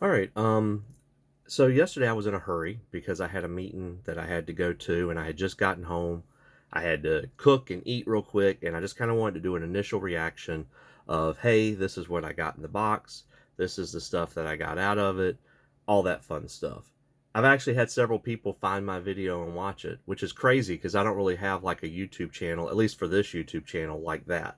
All right. So yesterday I was in a hurry because I had a meeting that I had to go to, and I had just gotten home. I had to cook and eat real quick, and I just kind of wanted to do an initial reaction of, hey, this is what I got in the box. This is the stuff that I got out of it. All that fun stuff. I've actually had several people find my video and watch it, which is crazy because I don't really have like a YouTube channel, at least for this YouTube channel, like that.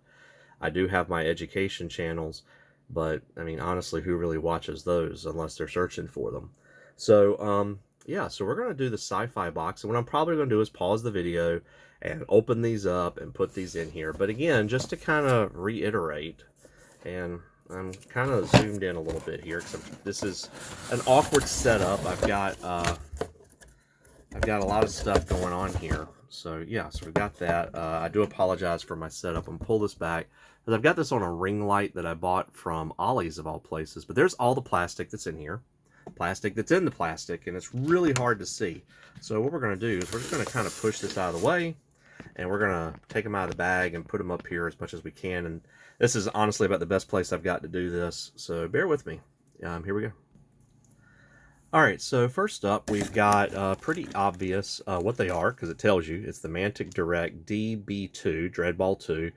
I do have my education channels, but I mean, honestly, who really watches those unless they're searching for them? So, yeah, so we're going to do the SciFi box. And what I'm probably going to do is pause the video and open these up and put these in here. But again, just to kind of reiterate, and I'm kind of zoomed in a little bit here because this is an awkward setup. I've got a lot of stuff going on here. So yeah, so we've got that. I do apologize for my setup. I'm pull this back because I've got this on a ring light that I bought from Ollie's of all places. But there's all the plastic that's in here, plastic that's in the plastic, and it's really hard to see. So what we're going to do is we're just going to kind of push this out of the way, and we're going to take them out of the bag and put them up here as much as we can. And this is honestly about the best place I've got to do this, so bear with me. Here we go. Alright, so first up, we've got pretty obvious what they are, because it tells you. It's the Mantic Direct DB2, Dreadball 2,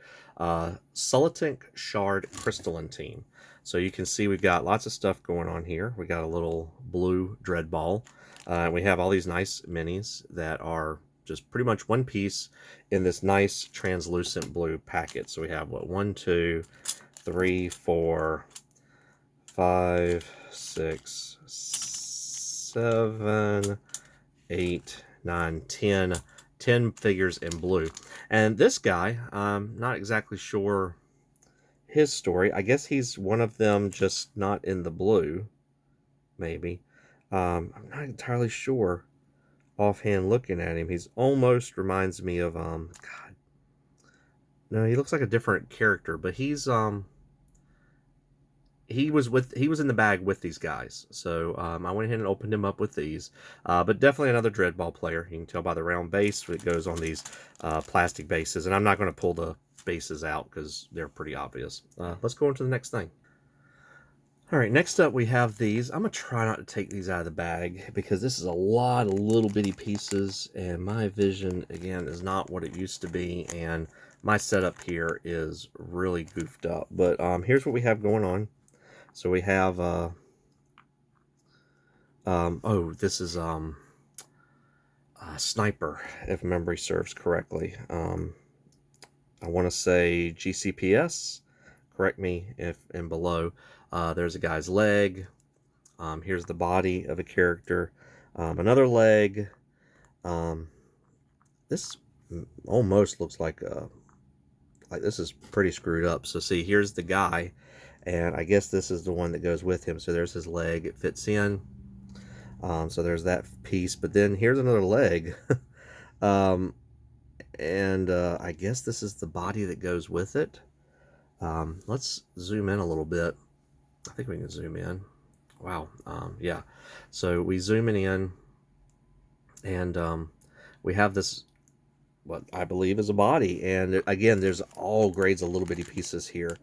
Sullentic Shard Crystallan team. So you can see we've got lots of stuff going on here. We got a little blue Dreadball. We have all these nice minis that are just pretty much one piece in this nice translucent blue packet. So we have, what, 1, 2, 3, 4, 5, 6, 7, 8, 9, 10 figures in blue. And this guy, I'm not exactly sure his story. I guess he's one of them, just not in the blue, maybe. I'm not entirely sure offhand looking at him. He's almost reminds me of, God. No, he looks like a different character, but he's, he was in the bag with these guys, so I went ahead and opened him up with these. But definitely another Dreadball player. You can tell by the round base that goes on these plastic bases, and I'm not going to pull the bases out because they're pretty obvious. Let's go on to the next thing. All right, next up we have these. I'm going to try not to take these out of the bag because this is a lot of little bitty pieces, and my vision, again, is not what it used to be, and my setup here is really goofed up. But here's what we have going on. So we have, this is Sniper, if memory serves correctly. I want to say GCPS, correct me if and below. There's a guy's leg. Here's the body of a character. Another leg. This almost looks like this is pretty screwed up. So see, here's the guy. And I guess this is the one that goes with him. So there's his leg. It fits in. So there's that piece. But then here's another leg. I guess this is the body that goes with it. Let's zoom in a little bit. I think we can zoom in. Wow. Yeah. So we zoom in. And we have this, what I believe is a body. And again, there's all grades of little bitty pieces here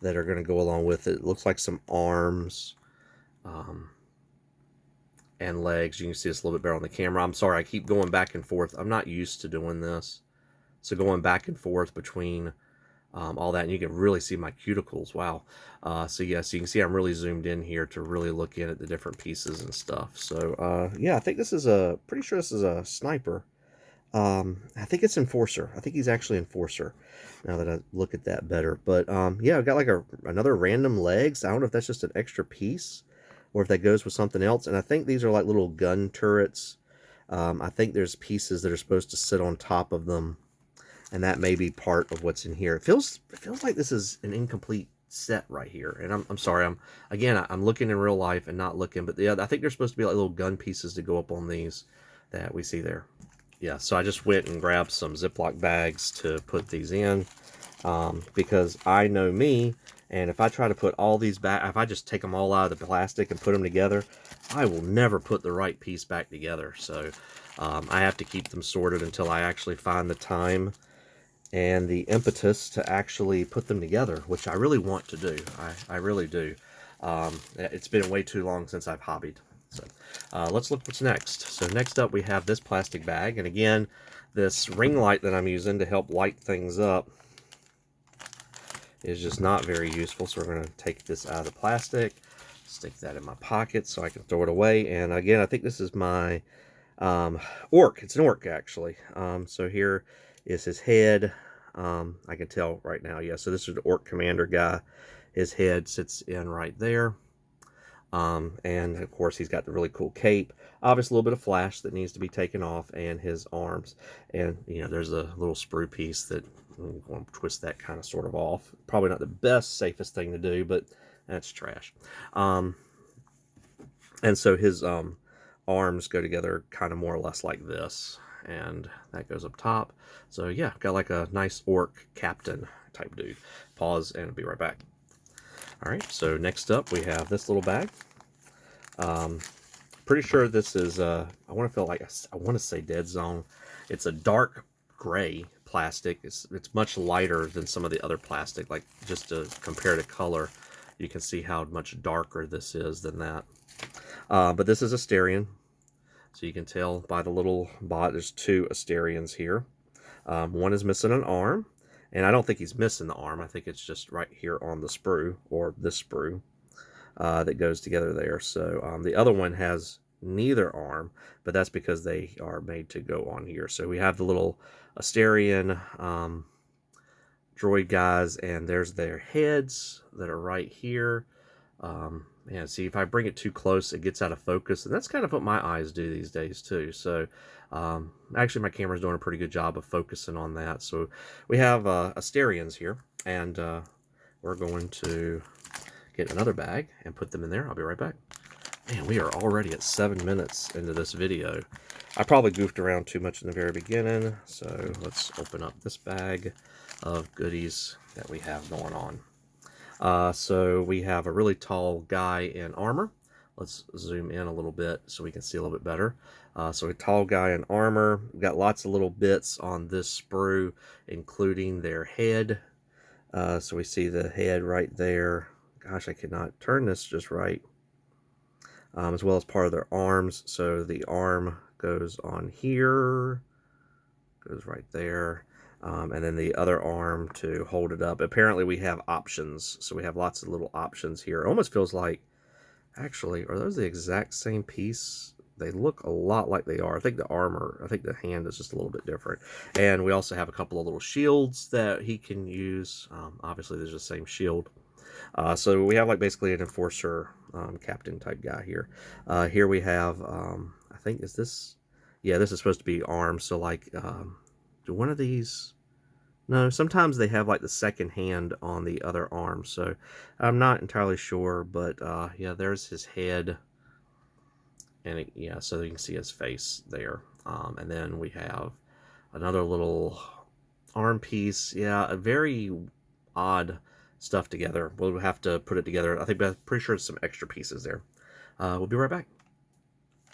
that are going to go along with it. It looks like some arms and legs. You can see this a little bit better on the camera. I'm sorry, I keep going back and forth. I'm not used to doing this. So going back and forth between all that, and you can really see my cuticles. Wow. So yes, you can see I'm really zoomed in here to really look in at the different pieces and stuff. So yeah, I think this is pretty sure this is a Sniper. I think it's Enforcer. I think he's actually Enforcer, now that I look at that better. But yeah, I've got like another random legs. I don't know if that's just an extra piece or if that goes with something else. And I think these are like little gun turrets. I think there's pieces that are supposed to sit on top of them, and that may be part of what's in here. It feels like this is an incomplete set right here. And I'm sorry. I'm looking in real life and not looking. But yeah, I think there's supposed to be like little gun pieces to go up on these that we see there. Yeah, so I just went and grabbed some Ziploc bags to put these in because I know me, and if I try to put all these back, if I just take them all out of the plastic and put them together, I will never put the right piece back together. So I have to keep them sorted until I actually find the time and the impetus to actually put them together, which I really want to do. I really do. It's been way too long since I've hobbied. So let's look what's next. So next up we have this plastic bag, and again, this ring light that I'm using to help light things up is just not very useful. So we're going to take this out of the plastic, stick that in my pocket so I can throw it away. And again, I think this is my orc. It's an orc, actually. So here is his head. I can tell right now, yeah. So this is the orc commander guy. His head sits in right there. And of course he's got the really cool cape, obviously a little bit of flash that needs to be taken off, and his arms, and you know, there's a little sprue piece that I'm going to twist that kind of sort of off. Probably not the best, safest thing to do, but that's trash. And so his arms go together kind of more or less like this, and that goes up top. So yeah, got like a nice orc captain type dude. Pause and I'll be right back. Alright, so next up we have this little bag. Pretty sure this is, I want to say Dead Zone. It's a dark gray plastic. It's much lighter than some of the other plastic. Like, just to compare the color, you can see how much darker this is than that. But this is Asterian. So you can tell by the little bot, there's 2 Asterians here. One is missing an arm. And I don't think he's missing the arm. I think it's just right here on the sprue, or this sprue, that goes together there. So the other one has neither arm, but that's because they are made to go on here. So we have the little Asterian droid guys, and there's their heads that are right here. Yeah, see, if I bring it too close, it gets out of focus, and that's kind of what my eyes do these days too. So actually my camera's doing a pretty good job of focusing on that. So we have Asterians here, and we're going to get another bag and put them in there. I'll be right back. Man, we are already at 7 minutes into this video. I probably goofed around too much in the very beginning, so let's open up this bag of goodies that we have going on. So we have a really tall guy in armor. Let's zoom in a little bit so we can see a little bit better. So a tall guy in armor. We've got lots of little bits on this sprue, including their head. So we see the head right there. Gosh, I cannot turn this just right. As well as part of their arms. So the arm goes on here, goes right there. And then the other arm to hold it up. Apparently we have options. So we have lots of little options here. It almost feels like, actually, are those the exact same piece? They look a lot like they are. I think the armor, I think the hand is just a little bit different. And we also have a couple of little shields that he can use. Obviously there's the same shield. So we have like basically an enforcer captain type guy here. Here we have, I think, is this, yeah, this is supposed to be arms. So like, do one of these, no, sometimes they have like the second hand on the other arm. So I'm not entirely sure, but yeah, there's his head. And yeah, so you can see his face there. And then we have another little arm piece. Yeah, a very odd stuff together. We'll have to put it together. I think, I'm pretty sure it's some extra pieces there. We'll be right back.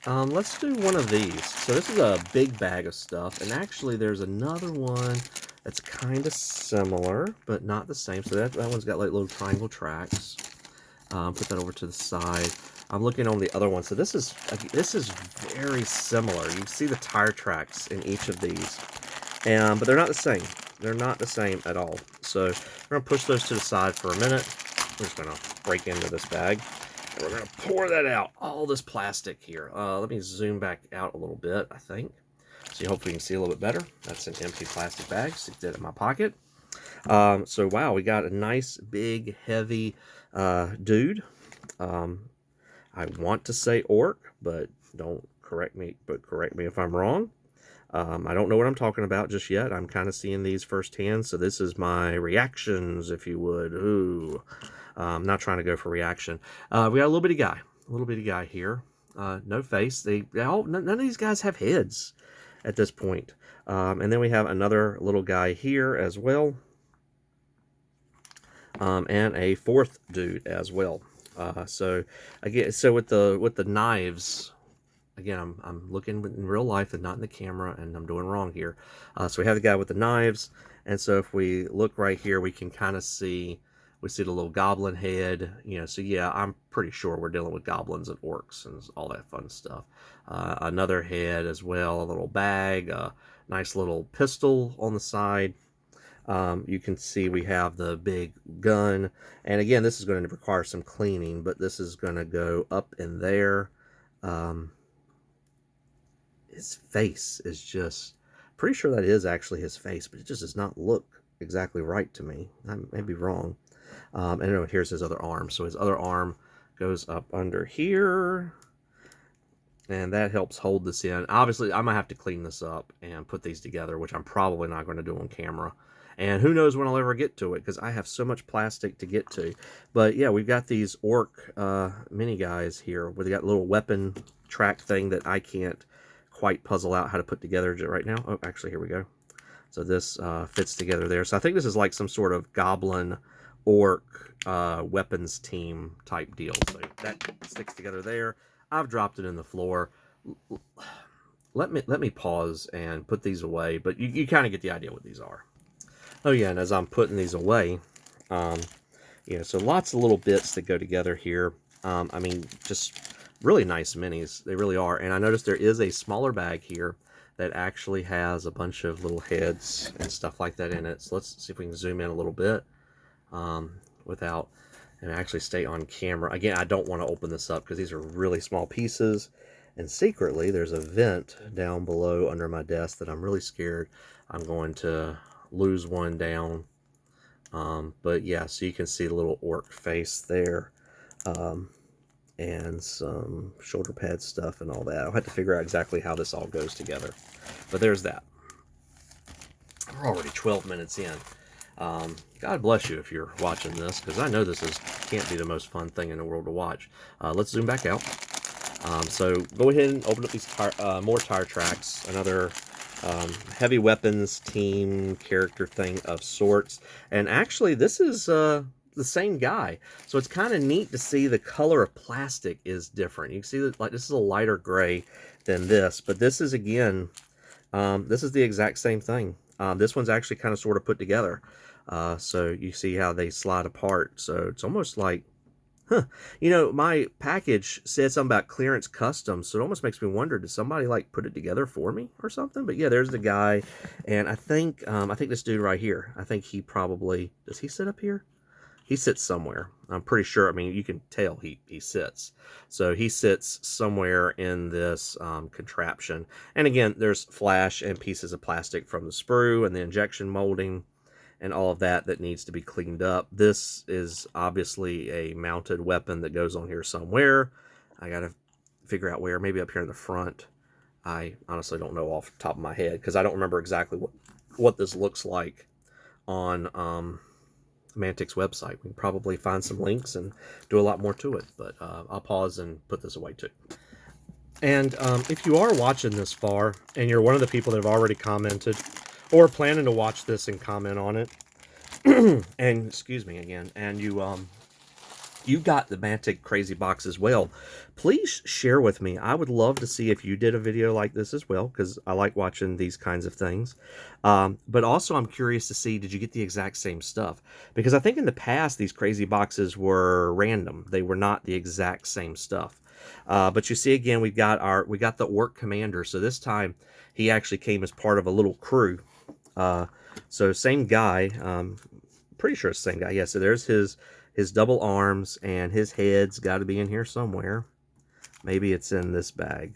Let's do one of these. So this is a big bag of stuff, and actually there's another one that's kind of similar, but not the same. So that one's got like little triangle tracks. Put that over to the side. I'm looking on the other one. So this is very similar. You see the tire tracks in each of these, but they're not the same. They're not the same at all. So we're gonna push those to the side for a minute. We're just gonna break into this bag, and we're gonna pour that out. All this plastic here. Let me zoom back out a little bit, I think. So hopefully you can see a little bit better. That's an empty plastic bag. Stick that in my pocket. So wow, we got a nice, big, heavy dude. I want to say orc, but don't correct me. But correct me if I'm wrong. I don't know what I'm talking about just yet. I'm kind of seeing these firsthand, so this is my reactions, if you would. Ooh, I'm not trying to go for reaction. We got a little bitty guy here. No face. None of these guys have heads at this point. And then we have another little guy here as well, and a fourth dude as well. So again, so with the knives. Again, I'm looking in real life and not in the camera, and I'm doing wrong here. So we have the guy with the knives, and so if we look right here, we can kind of see We see the little goblin head, you know, so yeah, I'm pretty sure we're dealing with goblins and orcs and all that fun stuff. Another head as well, a little bag, a nice little pistol on the side. You can see we have the big gun, and again, this is going to require some cleaning, but this is going to go up in there. His face is just, pretty sure that is actually his face, but it just does not look exactly right to me. I may be wrong. And anyway, here's his other arm. So his other arm goes up under here, and that helps hold this in. Obviously, I might have to clean this up and put these together, which I'm probably not going to do on camera. And who knows when I'll ever get to it, because I have so much plastic to get to. But yeah, we've got these orc mini guys here, where they got a little weapon track thing that I can't quite puzzle out how to put together right now. Oh, actually, here we go. So this fits together there. So I think this is like some sort of goblin orc weapons team type deal. So that sticks together there. I've dropped it in the floor. Let me pause and put these away, but you kind of get the idea what these are. Oh yeah, and as I'm putting these away, you know, so lots of little bits that go together here. I mean, just really nice minis. They really are. And I noticed there is a smaller bag here that actually has a bunch of little heads and stuff like that in it. So let's see if we can zoom in a little bit without, and actually stay on camera. Again, I don't want to open this up because these are really small pieces. And secretly, there's a vent down below under my desk that I'm really scared I'm going to lose one down. But yeah, so you can see the little orc face there. And some shoulder pad stuff and all that. I'll have to figure out exactly how this all goes together. But there's that. We're already 12 minutes in. God bless you if you're watching this, because I know this can't be the most fun thing in the world to watch. Let's zoom back out. So go ahead and open up these more tire tracks. Another heavy weapons team character thing of sorts. And actually, this is the same guy, so it's kind of neat to see the color of plastic is different. You can see that, like, this is a lighter gray than this, but this is, again, this is the exact same thing. This one's actually kind of sort of put together, so you see how they slide apart. So it's almost like, you know, my package said something about clearance custom, so it almost makes me wonder, did somebody like put it together for me or something? But yeah, there's the guy, and I think this dude right here, I think he probably, does he sit up here? He sits somewhere. I'm pretty sure. I mean, you can tell he sits. So he sits somewhere in this contraption. And again, there's flash and pieces of plastic from the sprue and the injection molding and all of that needs to be cleaned up. This is obviously a mounted weapon that goes on here somewhere. I got to figure out where. Maybe up here in the front. I honestly don't know off the top of my head because I don't remember exactly what this looks like on Mantic's website. We can probably find some links and do a lot more to it, but I'll pause and put this away too. And if you are watching this far and you're one of the people that have already commented or planning to watch this and comment on it, and excuse me again, and you've got the Mantic Crazy Box as well, please share with me. I would love to see if you did a video like this as well, because I like watching these kinds of things. But also I'm curious to see, did you get the exact same stuff? Because I think in the past, these Crazy Boxes were random. They were not the exact same stuff. But you see, again, we got the Orc Commander. So this time, he actually came as part of a little crew. So same guy, pretty sure it's the same guy. Yeah, so there's his double arms, and his head's got to be in here somewhere. Maybe it's in this bag.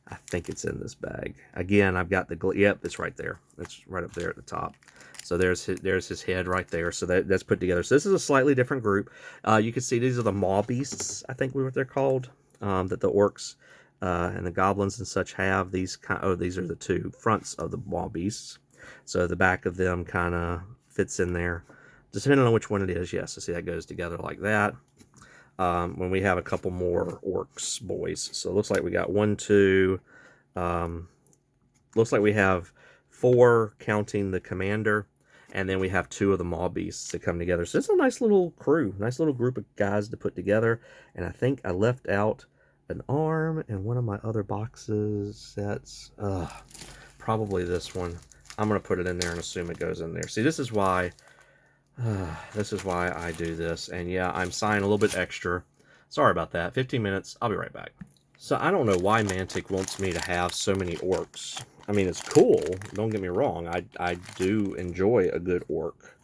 I think it's in this bag. Again, I've got yep, it's right there. It's right up there at the top. So there's his head right there. So that's put together. So this is a slightly different group. You can see these are the MawBeasts, I think what they're called, that the orcs and the goblins and such have. These these are the two fronts of the MawBeasts. So the back of them kind of fits in there. Depending on which one it is, yes. So see, that goes together like that. When we have a couple more orcs boys. So it looks like we got 1, 2. Looks like we have 4 counting the commander. And then we have 2 of the MawBeasts that come together. So it's a nice little crew. Nice little group of guys to put together. And I think I left out an arm in one of my other boxes sets. Probably this one. I'm going to put it in there and assume it goes in there. See, this is why This is why I do this. And yeah, I'm sighing a little bit extra. Sorry about that. 15 minutes. I'll be right back. So I don't know why Mantic wants me to have so many orcs. I mean, it's cool. Don't get me wrong. I do enjoy a good orc.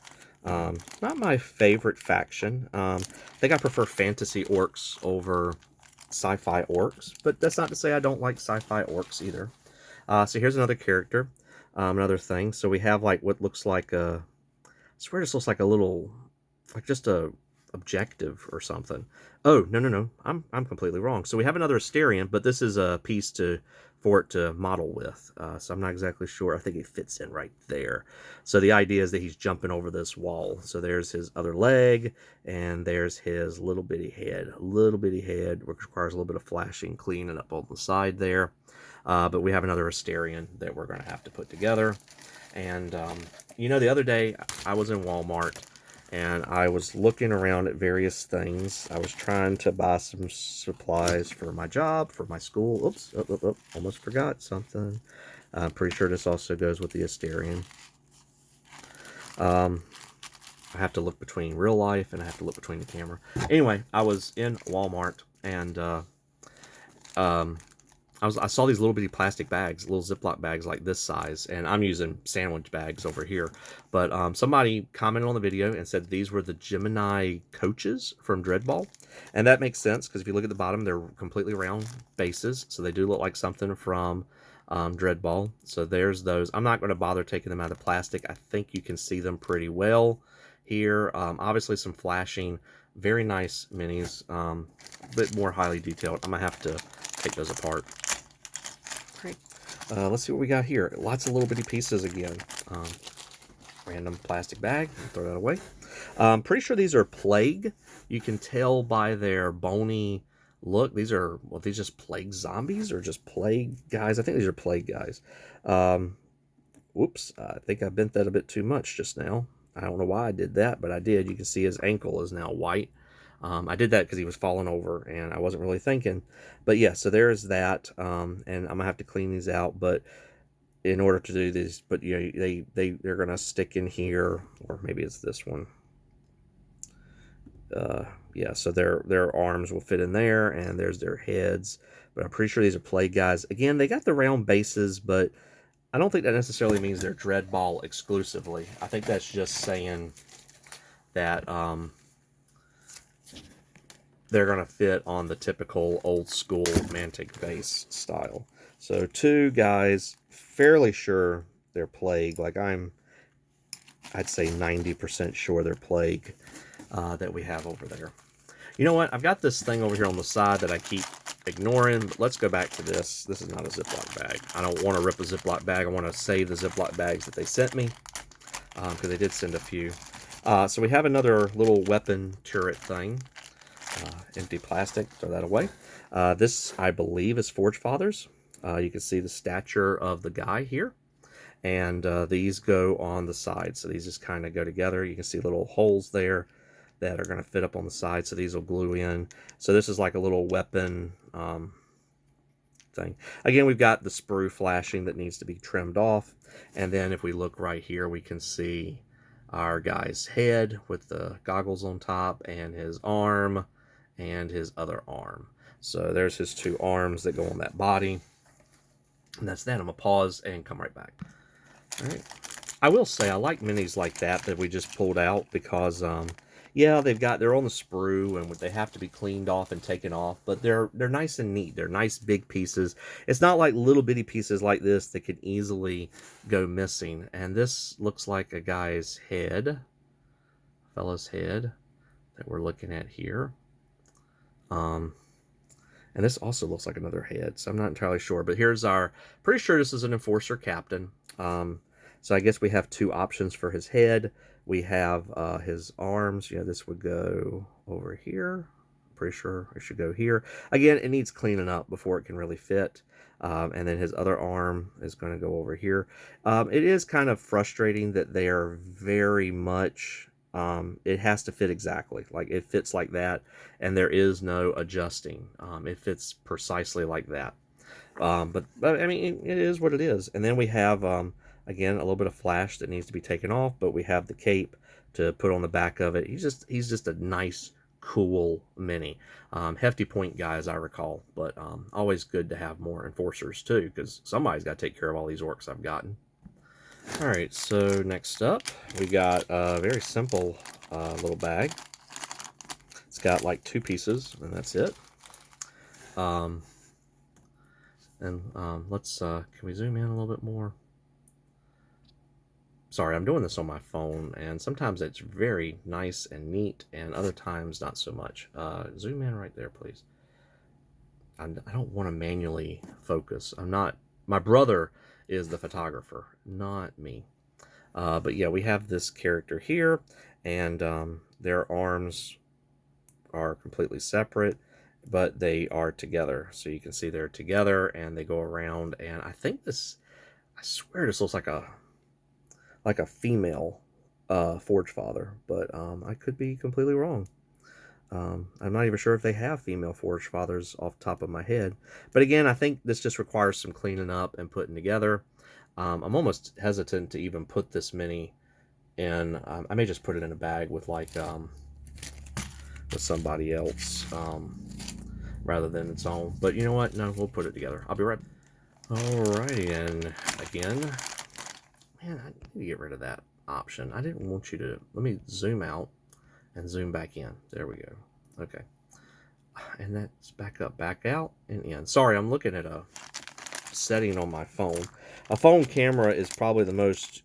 Not my favorite faction. I think I prefer fantasy orcs over sci-fi orcs. But that's not to say I don't like sci-fi orcs either. So here's another character. Another thing. So we have like what looks like a... I swear this looks like a little, like just a objective or something. Oh, no. I'm completely wrong. So we have another Asterian, but this is a piece for it to model with. So I'm not exactly sure. I think it fits in right there. So the idea is that he's jumping over this wall. So there's his other leg, and there's his little bitty head. Little bitty head, which requires a little bit of flashing, cleaning up on the side there. But we have another Asterian that we're going to have to put together. And, you know, the other day I was in Walmart and I was looking around at various things. I was trying to buy some supplies for my job, for my school. Oops, almost forgot something. I'm pretty sure this also goes with the Asterian. I have to look between real life and I have to look between the camera. Anyway, I was in Walmart and, I saw these little bitty plastic bags, little Ziploc bags like this size, and I'm using sandwich bags over here. But somebody commented on the video and said these were the Gemini coaches from Dreadball. And that makes sense, because if you look at the bottom, they're completely round bases, so they do look like something from Dreadball. So there's those. I'm not going to bother taking them out of the plastic. I think you can see them pretty well here. Obviously some flashing, very nice minis, a bit more highly detailed. I'm going to have to take those apart. Great. Let's see what we got here. Lots of little bitty pieces again. Random plastic bag. Throw that away. Pretty sure these are plague. You can tell by their bony look. These are, well, these just plague zombies or just plague guys? I think these are plague guys. Whoops. I think I bent that a bit too much just now. I don't know why I did that, but I did. You can see his ankle is now white. I did that because he was falling over and I wasn't really thinking. But yeah, so there's that. And I'm going to have to clean these out. But in order to do this, but you know, they're going to stick in here, or maybe it's this one. Yeah, so their arms will fit in there, and there's their heads. But I'm pretty sure these are plague guys. Again, they got the round bases, but I don't think that necessarily means they're Dreadball exclusively. I think that's just saying that they're going to fit on the typical old school Mantic base style. So two guys, fairly sure they're plague. Like I'd say 90% sure they're plague that we have over there. You know what? I've got this thing over here on the side that I keep ignoring, but let's go back to this. This is not a Ziploc bag. I don't want to rip a Ziploc bag. I want to save the Ziploc bags that they sent me, because they did send a few. So we have another little weapon turret thing. Empty plastic, throw that away. This, I believe, is Forge Fathers. You can see the stature of the guy here. And these go on the side. So these just kind of go together. You can see little holes there that are going to fit up on the side. So these will glue in. So this is like a little weapon thing. Again, we've got the sprue flashing that needs to be trimmed off. And then if we look right here, we can see our guy's head with the goggles on top, and his arm and his other arm. So there's his two arms that go on that body. And that's that. I'm going to pause and come right back. All right. I will say I like minis like that we just pulled out, because yeah, they're on the sprue and they have to be cleaned off and taken off, but they're nice and neat. They're nice big pieces. It's not like little bitty pieces like this that could easily go missing. And this looks like a guy's head, fella's head that we're looking at here. And this also looks like another head, so I'm not entirely sure. But here's pretty sure this is an Enforcer Captain. So I guess we have two options for his head. We have his arms. You know, this would go over here. I'm pretty sure it should go here. Again, it needs cleaning up before it can really fit. And then his other arm is going to go over here. It is kind of frustrating that they are very much... it has to fit exactly. Like, it fits like that, and there is no adjusting. It fits precisely like that. But I mean, it is what it is. And then we have... again, a little bit of flash that needs to be taken off, but we have the cape to put on the back of it. He's just a nice, cool mini. Hefty point guy, as I recall, but always good to have more enforcers too, because somebody's got to take care of all these orcs I've gotten. All right, so next up, we got a very simple little bag. It's got like 2 pieces, and that's it. Let's, can we zoom in a little bit more? Sorry, I'm doing this on my phone, and sometimes it's very nice and neat, and other times not so much. Zoom in right there, please. I don't want to manually focus. I'm not, my brother is the photographer, not me. But yeah, we have this character here, and their arms are completely separate, but they are together. So you can see they're together, and they go around, and I think this, I swear this looks like a female Forge Father, but I could be completely wrong. I'm not even sure if they have female Forge Fathers off the top of my head. But again, I think this just requires some cleaning up and putting together. I'm almost hesitant to even put this mini in. I may just put it in a bag with like with somebody else rather than its own. But you know what? No, we'll put it together. I'll be right back. Alrighty, and again, man, I need to get rid of that option. I didn't want you to. Let me zoom out and zoom back in. There we go. Okay. And that's back up, back out, and in. Sorry, I'm looking at a setting on my phone. A phone camera is probably the most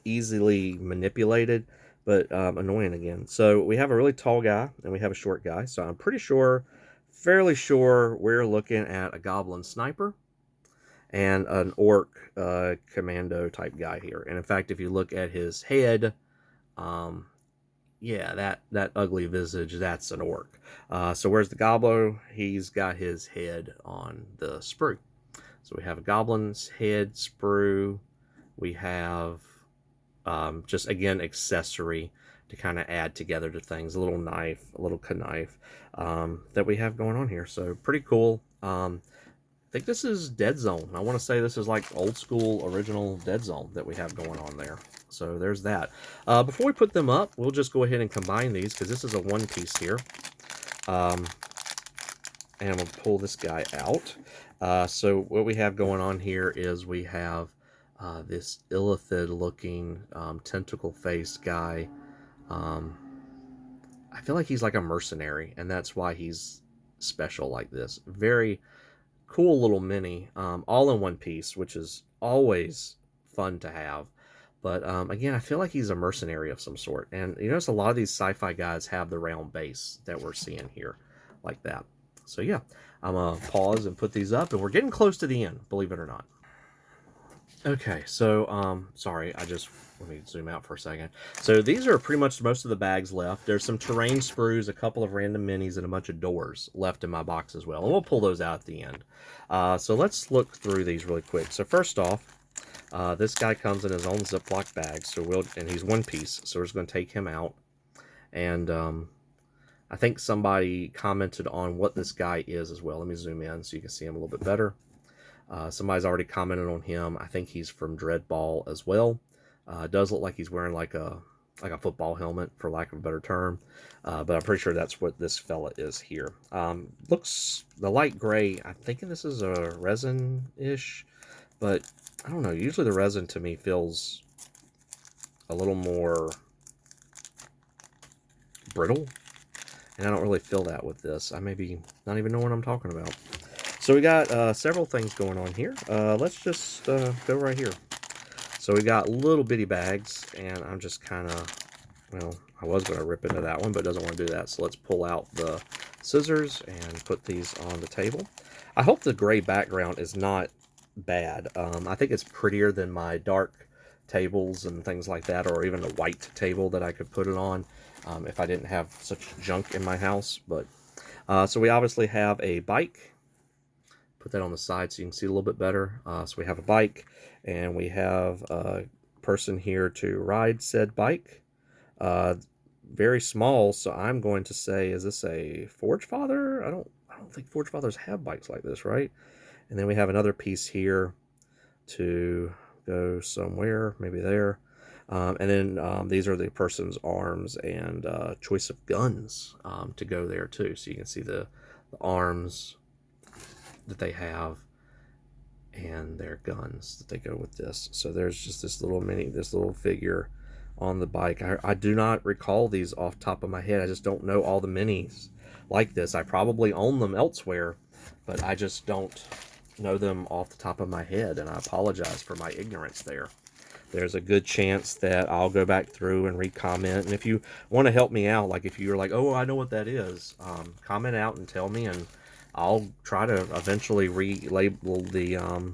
easily manipulated, but annoying again. So we have a really tall guy, and we have a short guy. So I'm pretty sure, fairly sure, we're looking at a goblin sniper and an orc commando type guy here. And in fact, if you look at his head, yeah, that ugly visage, that's an orc. So where's the gobbo? He's got his head on the sprue. So we have a goblin's head sprue. We have just, again, accessory to kind of add together to things. A little knife, a little knife that we have going on here. So pretty cool. I think this is Dead Zone. I want to say this is like old school original Dead Zone that we have going on there. So there's that. Before we put them up, we'll just go ahead and combine these because this is a one piece here. And we'll pull this guy out. So what we have going on here is we have this illithid looking tentacle faced guy. I feel like he's like a mercenary, and that's why he's special like this. Very cool little mini, all in one piece, which is always fun to have. But again, I feel like he's a mercenary of some sort. And you notice a lot of these sci-fi guys have the round base that we're seeing here, like that. So yeah, I'm going to pause and put these up, and we're getting close to the end, believe it or not. Okay, so, sorry, let me zoom out for a second. So these are pretty much most of the bags left. There's some terrain sprues, a couple of random minis, and a bunch of doors left in my box as well. And we'll pull those out at the end. So let's look through these really quick. So first off, this guy comes in his own Ziploc bag, and he's one piece, so we're just going to take him out. And I think somebody commented on what this guy is as well. Let me zoom in so you can see him a little bit better. Somebody's already commented on him. I think he's from Dreadball as well. Does look like he's wearing like a football helmet, for lack of a better term. But I'm pretty sure that's what this fella is here. Looks the light gray. I'm thinking this is a resin-ish, but I don't know. Usually the resin to me feels a little more brittle, and I don't really feel that with this. I maybe not even know what I'm talking about. So we got several things going on here. Let's just go right here. So we got little bitty bags, and I'm just kind of, well, I was going to rip into that one, but it doesn't want to do that. So let's pull out the scissors and put these on the table. I hope the gray background is not bad. I think it's prettier than my dark tables and things like that, or even a white table that I could put it on if I didn't have such junk in my house. But so we obviously have a bike. Put that on the side so you can see a little bit better. So we have a bike, and we have a person here to ride said bike. Very small, so I'm going to say, is this a Forge Father? I don't think Forge Fathers have bikes like this, right? And then we have another piece here to go somewhere, maybe there. And then these are the person's arms and choice of guns to go there too. So you can see the arms that they have and their guns that they go with this. So there's just this little figure on the bike. I do not recall these off the top of my head. I just don't know all the minis like this. I probably own them elsewhere, but I just don't know them off the top of my head, and I apologize for my ignorance there. There's a good chance that I'll go back through and re-comment, and if you want to help me out, like if you're like, oh, I know what that is, comment out and tell me, and I'll try to eventually relabel the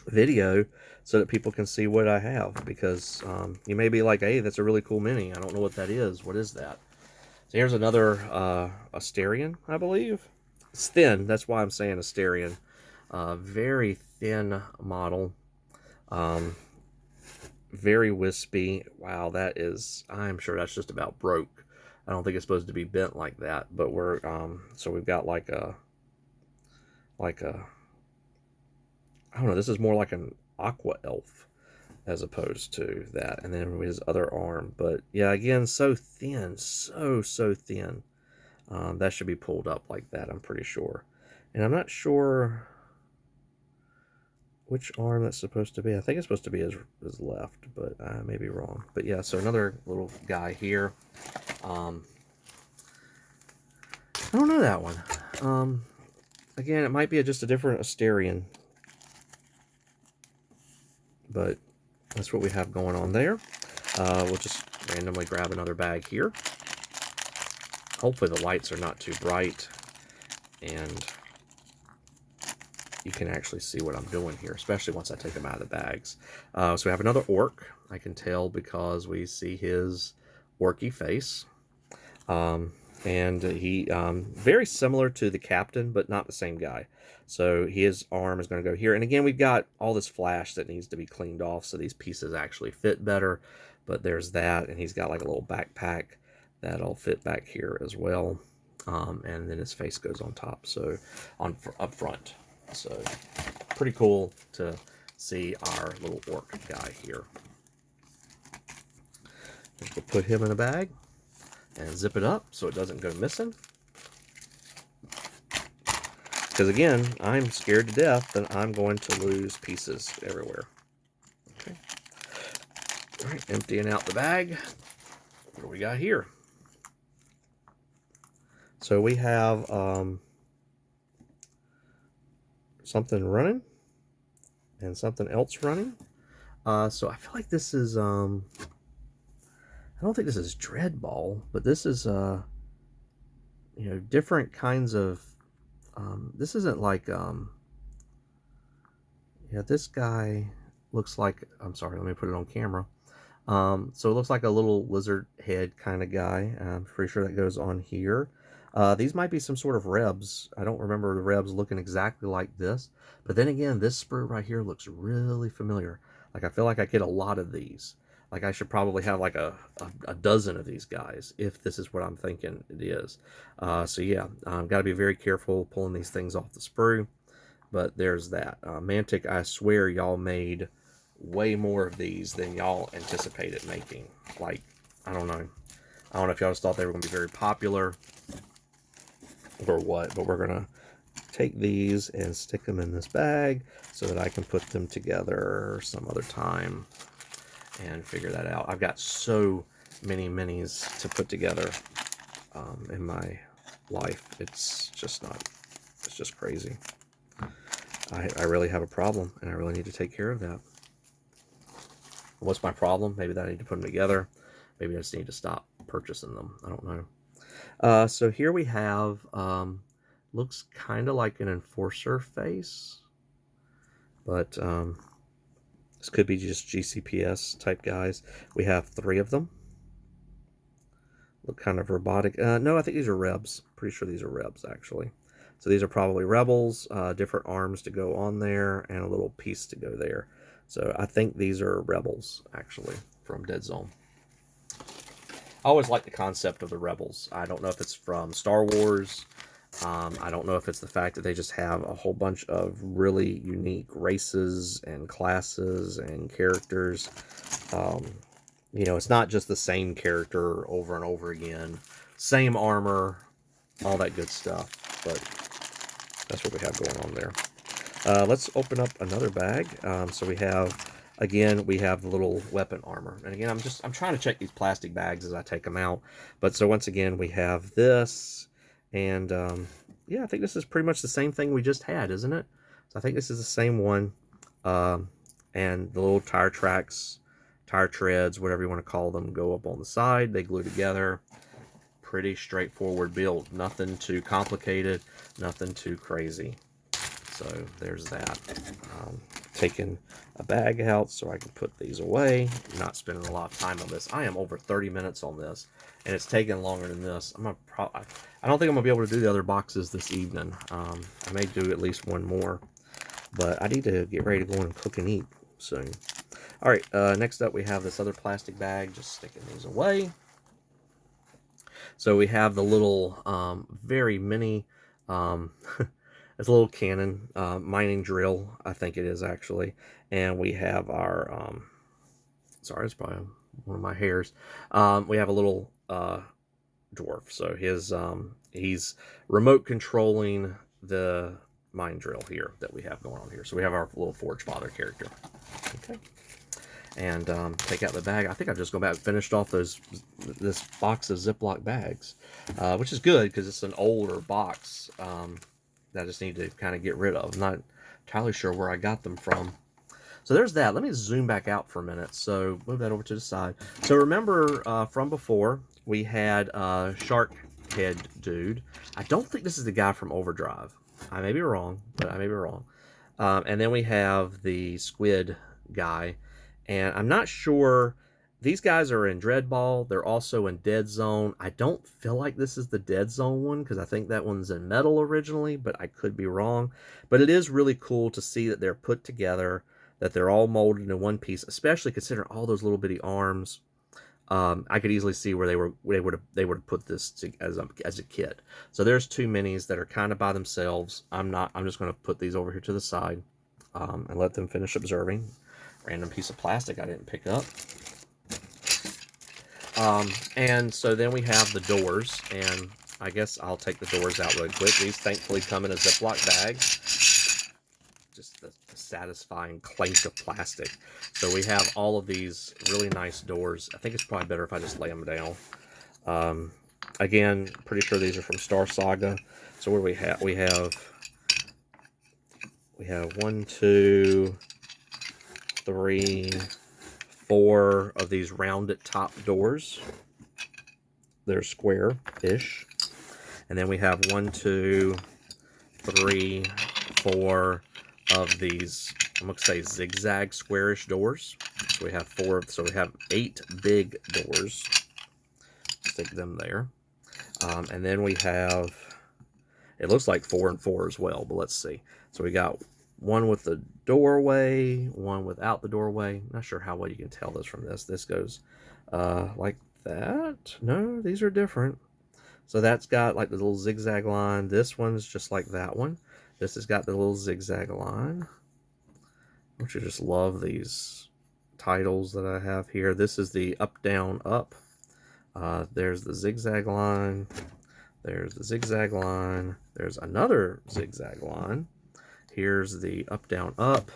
video so that people can see what I have, because you may be like, hey, that's a really cool mini. I don't know what that is. What is that? So here's another Asterian, I believe. It's thin. That's why I'm saying Asterian. Very thin model. Very wispy. Wow, that is, I'm sure that's just about broke. I don't think it's supposed to be bent like that, but we're, so we've got like a, I don't know, this is more like an aqua elf as opposed to that. And then his other arm, but yeah, again, so thin, so thin. That should be pulled up like that, I'm pretty sure. And I'm not sure which arm that's supposed to be. I think it's supposed to be his left, but I may be wrong. But yeah, so another little guy here. I don't know that one. Again, it might be just a different Asterian, but that's what we have going on there. We'll just randomly grab another bag here. Hopefully the lights are not too bright, and you can actually see what I'm doing here, especially once I take them out of the bags. So we have another orc. I can tell because we see his orky face. And he, very similar to the captain, but not the same guy. So his arm is going to go here. And again, we've got all this flash that needs to be cleaned off, so these pieces actually fit better. But there's that, and he's got like a little backpack that'll fit back here as well. And then his face goes on top, so up front. So pretty cool to see our little orc guy here. We'll put him in a bag and zip it up so it doesn't go missing. Because again, I'm scared to death that I'm going to lose pieces everywhere. Okay. All right, emptying out the bag. What do we got here? So we have something running and something else running. So I feel like this is I don't think this is Dreadball, but this is you know, different kinds of this isn't like yeah, this guy looks like, I'm sorry, let me put it on camera. So it looks like a little lizard head kind of guy. I'm pretty sure that goes on here. These might be some sort of rebs. I don't remember the rebs looking exactly like this. But then again, this sprue right here looks really familiar. Like, I feel like I get a lot of these. Like, I should probably have like a dozen of these guys, if this is what I'm thinking it is. So yeah, got to be very careful pulling these things off the sprue. But there's that. Mantic, I swear y'all made way more of these than y'all anticipated making. Like, I don't know. I don't know if y'all just thought they were going to be very popular or what, but we're gonna take these and stick them in this bag so that I can put them together some other time and figure that out. I've got so many minis to put together in my life. It's just crazy. I really have a problem, and I really need to take care of that. What's my problem? Maybe that I need to put them together. Maybe I just need to stop purchasing them. I don't know. So here we have, looks kind of like an enforcer face, but this could be just GCPS type guys. We have 3 of them. Look kind of robotic. No, I think these are rebs. Pretty sure these are rebs, actually. So these are probably rebels, different arms to go on there, and a little piece to go there. So I think these are rebels, actually, from Dead Zone. I always like the concept of the rebels. I don't know if it's from Star Wars I don't know if it's the fact that they just have a whole bunch of really unique races and classes and characters. You know, it's not just the same character over and over again. Same armor, all that good stuff. But that's what we have going on there. Let's open up another bag. So we have, again, we have the little weapon armor. And again, I'm trying to check these plastic bags as I take them out. But so once again, we have this. And yeah, I think this is pretty much the same thing we just had, isn't it? So I think this is the same one. And the little tire tracks, tire treads, whatever you want to call them, go up on the side. They glue together. Pretty straightforward build. Nothing too complicated. Nothing too crazy. So there's that. Taking a bag out so I can put these away. Not spending a lot of time on this. I am over 30 minutes on this, and it's taking longer than this. I don't think I'm gonna be able to do the other boxes this evening. I may do at least one more, but I need to get ready to go and cook and eat soon. All right, next up we have this other plastic bag. Just sticking these away. So we have the little very mini. It's a little cannon, mining drill, I think it is actually. And we have our, sorry, it's probably one of my hairs. We have a little dwarf. So he's remote controlling the mine drill here that we have going on here. So we have our little Forge Father character. Okay. And take out the bag. I think I've just gone back and finished off this box of Ziploc bags, which is good because it's an older box. That I just need to kind of get rid of. I'm not entirely sure where I got them from. So there's that. Let me zoom back out for a minute. So move that over to the side. So remember from before, we had Shark Head Dude. I don't think this is the guy from Overdrive. I may be wrong, but I may be wrong. And then we have the Squid guy. And I'm not sure. These guys are in Dreadball. They're also in Dead Zone. I don't feel like this is the Dead Zone one because I think that one's in metal originally, but I could be wrong. But it is really cool to see that they're put together, that they're all molded into one piece, especially considering all those little bitty arms. I could easily see where they would have put this as a kit. So there's two minis that are kind of by themselves. I'm just going to put these over here to the side and let them finish observing. Random piece of plastic I didn't pick up. And so then we have the doors, and I guess I'll take the doors out really quick. These thankfully come in a Ziploc bag. Just the satisfying clank of plastic. So we have all of these really nice doors. I think it's probably better if I just lay them down. Again, pretty sure these are from Star Saga. So what do we have? We have 1, 2, 3, 4 of these rounded top doors. They're square-ish. And then we have 1, 2, 3, 4 of these, I'm going to say zigzag squarish doors. So we have 4, so we have 8 big doors. Stick them there. And then we have, it looks like 4 and 4 as well, but let's see. So we got one with the doorway, one without the doorway. Not sure how well you can tell this from this. This goes like that. No, these are different. So that's got like the little zigzag line. This one's just like that one. This has got the little zigzag line. Don't you just love these titles that I have here? This is the up, down, up. There's the zigzag line. There's the zigzag line. There's another zigzag line. Here's the up, down, up.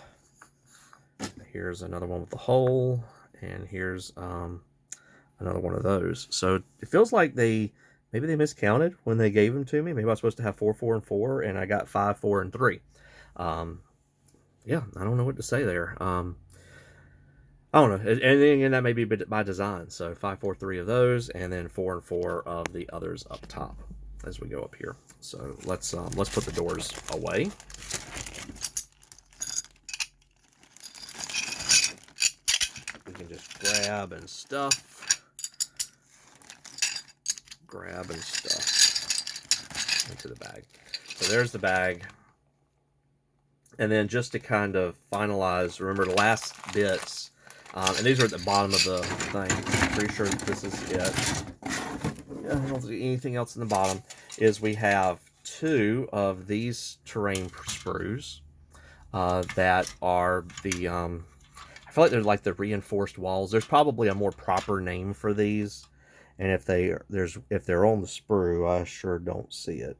Here's another one with the hole. And here's another one of those. So it feels like maybe they miscounted when they gave them to me. Maybe I was supposed to have 4, 4, and 4, and I got 5, 4, and 3. Yeah, I don't know what to say there. I don't know. And that may be by design. So 5, 4, 3 of those, and then 4 and 4 of the others up top as we go up here. So let's put the doors away. We can just grab and stuff. Into the bag. So there's the bag. And then just to kind of finalize, remember the last bits, and these are at the bottom of the thing. I'm pretty sure that this is it. I don't see anything else in the bottom. Is we have 2 of these terrain sprues that are the, I feel like they're like the reinforced walls. There's probably a more proper name for these. And if they're on the sprue, I sure don't see it.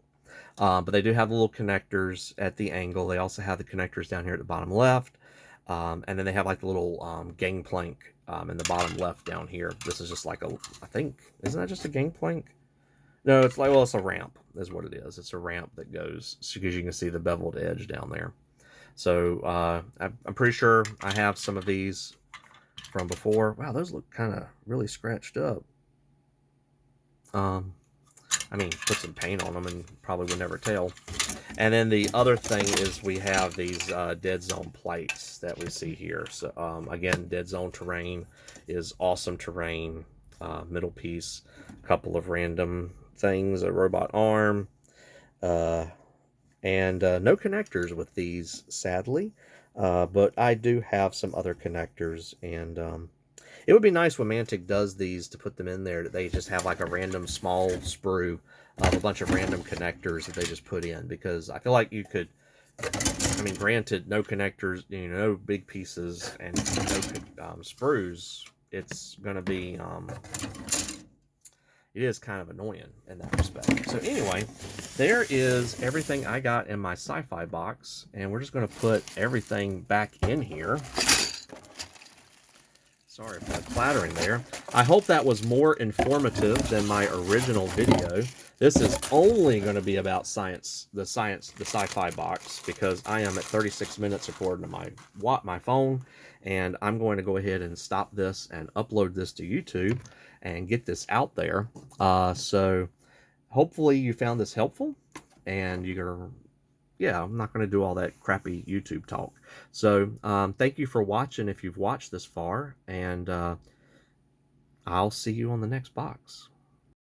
But they do have the little connectors at the angle. They also have the connectors down here at the bottom left. And then they have like the little gangplank in the bottom left down here. This is just like a, I think, isn't that just a gangplank? No, it's like, well, it's a ramp is what it is. It's a ramp that goes, because you can see the beveled edge down there. So I'm pretty sure I have some of these from before. Wow, those look kind of really scratched up. I mean, put some paint on them and probably would never tell. And then the other thing is we have these dead zone plates that we see here. So again, dead zone terrain is awesome terrain. Middle piece, a couple of random things, a robot arm, and no connectors with these, sadly. But I do have some other connectors, and it would be nice when Mantic does these to put them in there, that they just have like a random small sprue of a bunch of random connectors that they just put in, because I feel like you could, I mean, granted, no connectors, you know, no big pieces and no sprues, it's going to be, it is kind of annoying in that respect. So anyway, there is everything I got in my sci-fi box, and we're just going to put everything back in here. Sorry for the clattering there. I hope that was more informative than my original video. This is only going to be about the sci-fi box, because I am at 36 minutes according to my phone, and I'm going to go ahead and stop this and upload this to YouTube and get this out there. So hopefully you found this helpful, and you're gonna, yeah, I'm not going to do all that crappy YouTube talk. So thank you for watching if you've watched this far, and I'll see you on the next box.